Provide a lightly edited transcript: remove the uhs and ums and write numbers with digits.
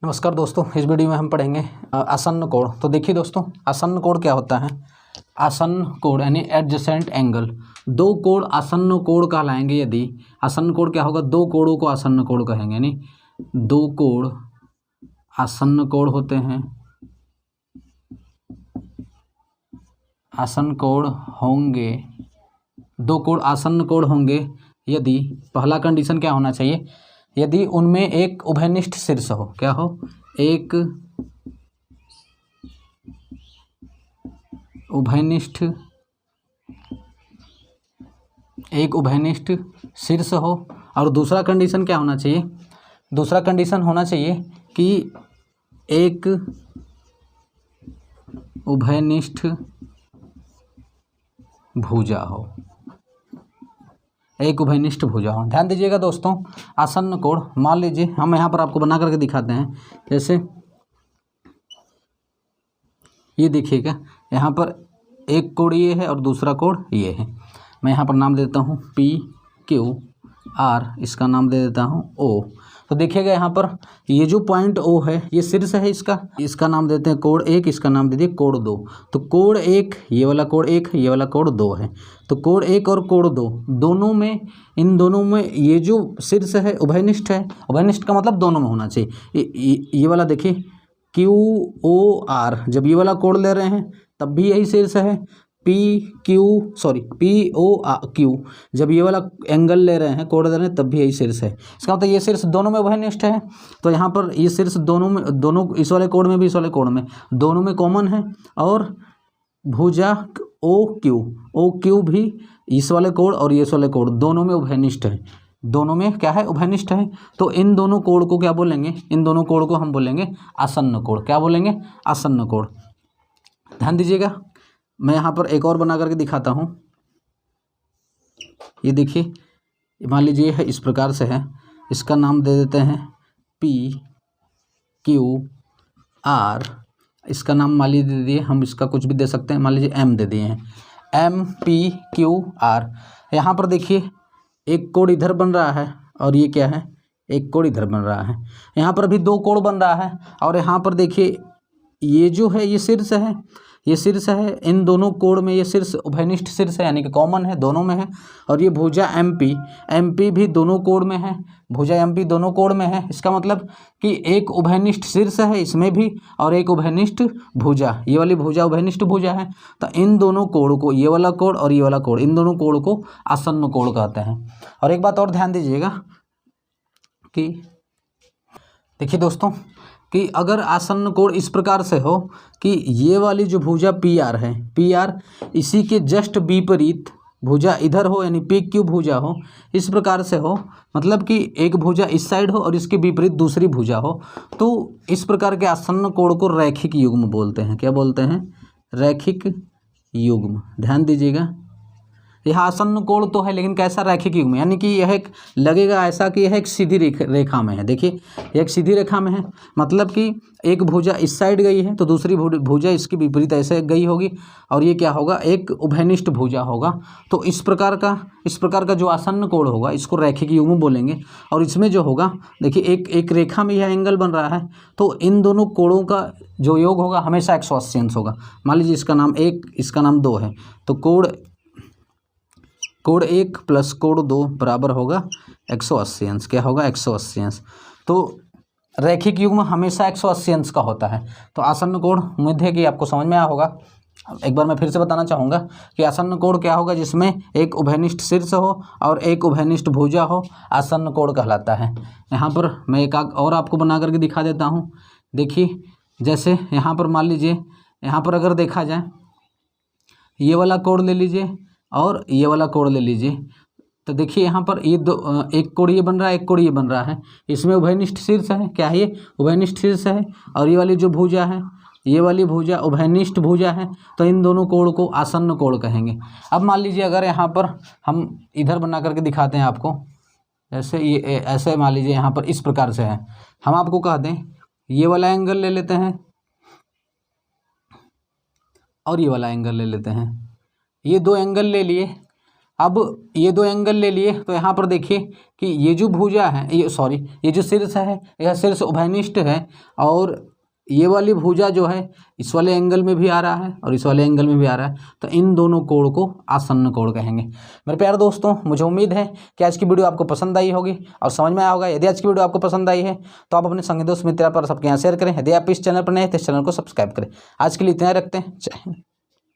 नमस्कार दोस्तों, इस वीडियो में हम पढ़ेंगे आसन्न कोण। तो देखिए दोस्तों, आसन्न कोण क्या होता है। आसन्न कोण यानी एडजेसेंट एंगल, दो कोण आसन्न कोण कहलाएंगे। यदि आसन्न कोण क्या होगा, दो कोणों को आसन्न कोण कहेंगे, यानी दो कोण आसन्न कोण होते हैं। आसन्न कोण होंगे, दो कोण आसन्न कोण होंगे यदि पहला कंडीशन क्या होना चाहिए, यदि उनमें एक उभयनिष्ठ शीर्ष हो। क्या हो, एक उभयनिष्ठ शीर्ष हो। और दूसरा कंडीशन क्या होना चाहिए, दूसरा कंडीशन होना चाहिए कि एक उभयनिष्ठ भुजा हो, एक उभयनिष्ठ भुजा हो। ध्यान दीजिएगा दोस्तों, आसन्न कोण, मान लीजिए हम यहाँ पर आपको बना करके दिखाते हैं। जैसे ये देखिएगा, यहाँ पर एक कोण ये है और दूसरा कोण ये है। मैं यहाँ पर नाम देता हूँ PQR, इसका नाम दे देता हूँ O। तो देखिएगा यहाँ पर ये जो पॉइंट O है ये शीर्ष है इसका नाम देते हैं कोण 1, इसका नाम दे दिए कोण 2। तो कोण 1 ये वाला कोण 1, ये वाला कोण 2 है। तो कोण 1 और कोण 2 दोनों में, इन दोनों में ये जो शीर्ष है उभयनिष्ठ है। उभयनिष्ठ का मतलब दोनों में होना चाहिए। ये वाला देखिए QOR, जब ये वाला कोण ले रहे हैं तब भी यही शीर्ष है। POQ, जब ये वाला एंगल ले रहे हैं, कोण ले रहे हैं, तब भी यही शीर्ष है। इसका मतलब ये शीर्ष दोनों में उभयनिष्ठ है। तो यहाँ पर ये शीर्ष दोनों में, दोनों इस वाले कोण में भी इस वाले कोण में, दोनों में कॉमन है। और भुजा OQ भी इस वाले कोण और इस वाले कोण दोनों में उभयनिष्ठ है। दोनों में क्या है, उभयनिष्ठ है। तो इन दोनों कोण को क्या बोलेंगे, इन दोनों कोण को हम बोलेंगे आसन्न कोण। क्या बोलेंगे, आसन्न कोण। ध्यान दीजिएगा, मैं यहाँ पर एक और बना करके दिखाता हूँ। ये देखिए, मान लीजिए है इस प्रकार से है, इसका नाम दे देते हैं PQR, इसका नाम मान लीजिए दे दिए, हम इसका कुछ भी दे सकते हैं, मान लीजिए M दे दिए हैं, MPQR। यहाँ पर देखिए एक कोण इधर बन रहा है और ये क्या है, एक कोण इधर बन रहा है। यहाँ पर भी दो कोण बन रहा है और यहाँ पर देखिए ये जो है ये शीर्ष है, ये शीर्ष है। इन दोनों कोण में ये शीर्ष उभयनिष्ठ शीर्ष है, यानी कि कॉमन है, दोनों में है। और ये भुजा MP भी दोनों कोण में है, भुजा MP दोनों कोण में है। इसका मतलब कि एक उभयनिष्ठ शीर्ष है इसमें भी और एक उभयनिष्ठ भुजा, ये वाली भुजा उभयनिष्ठ भुजा है। तो इन दोनों कोण को, ये वाला कोण और ये वाला कोण, इन दोनों कोण को आसन्न कोण कहते हैं। और एक बात और ध्यान दीजिएगा कि देखिए दोस्तों, कि अगर आसन्न कोण इस प्रकार से हो कि ये वाली जो भुजा PR है, PR इसी के जस्ट विपरीत भुजा इधर हो, यानी PQ भुजा हो, इस प्रकार से हो, मतलब कि एक भुजा इस साइड हो और इसके विपरीत दूसरी भुजा हो, तो इस प्रकार के आसन्न कोण को रैखिक युग्म बोलते हैं। क्या बोलते हैं, रैखिक युग्म। ध्यान दीजिएगा, यह आसन्न कोण तो है लेकिन कैसा, रैखिक युग्म, यानी कि यह एक लगेगा ऐसा कि यह एक सीधी रेखा में है। देखिए यह एक सीधी रेखा में है, मतलब कि एक भुजा इस साइड गई है तो दूसरी भुजा इसके विपरीत ऐसे गई होगी, और ये क्या होगा, एक उभयनिष्ठ भुजा होगा। तो इस प्रकार का जो आसन्न कोण होगा इसको रैखिक युग्म बोलेंगे। और इसमें जो होगा, देखिए एक रेखा में यह एंगल बन रहा है, तो इन दोनों कोणों का जो योग होगा हमेशा 180 अंश होगा। मान लीजिए इसका नाम 1, इसका नाम 2 है, तो कोण 1 प्लस कोण 2 बराबर होगा 180 अंश। क्या होगा, 180 अंश। तो रैखिक युग्म हमेशा 180 अंश का होता है। तो आसन्न कोण, उम्मीद है कि आपको समझ में आया होगा। एक बार मैं फिर से बताना चाहूँगा कि आसन्न कोण क्या होगा, जिसमें एक उभयनिष्ठ शीर्ष हो और एक उभयनिष्ठ भुजा हो, आसन्न कोण कहलाता है। यहाँ पर मैं एक और आपको बना करके दिखा देता हूँ। देखिए, जैसे यहाँ पर मान लीजिए, यहाँ पर अगर देखा जाए, ये वाला कोण ले लीजिए और ये वाला कोण ले लीजिए, तो देखिए यहाँ पर ये दो, एक कोण ये बन रहा है, एक कोण ये बन रहा है। इसमें उभयनिष्ठ शीर्ष है, क्या है, ये उभयनिष्ठ शीर्ष है। और ये वाली जो भुजा है, ये वाली भुजा उभयनिष्ठ भुजा है। तो इन दोनों कोण को आसन्न कोण कहेंगे। अब मान लीजिए अगर यहाँ पर हम इधर बना करके दिखाते हैं आपको, जैसे ये ऐसे मान लीजिए यहाँ पर इस प्रकार से है, हम आपको कह दें ये वाला एंगल ले लेते हैं और ये वाला एंगल ले लेते हैं। ये दो एंगल ले लिए, अब ये दो एंगल ले लिए तो यहाँ पर देखिए कि ये जो भुजा है, ये जो शीर्ष है यह शीर्ष उभयनिष्ठ है, और ये वाली भुजा जो है इस वाले एंगल में भी आ रहा है और इस वाले एंगल में भी आ रहा है, तो इन दोनों कोण को आसन्न कोण कहेंगे। मेरे प्यारे दोस्तों, मुझे उम्मीद है कि आज की वीडियो आपको पसंद आई होगी और समझ में आया होगा। यदि आज की वीडियो आपको पसंद आई है तो आप अपने संगी दोस्त मित्र पर सबके यहाँ शेयर करें। यदि आप इस चैनल पर नए हैं तो इस चैनल को सब्सक्राइब करें। आज के लिए इतना ही रखते हैं। जय हिंद।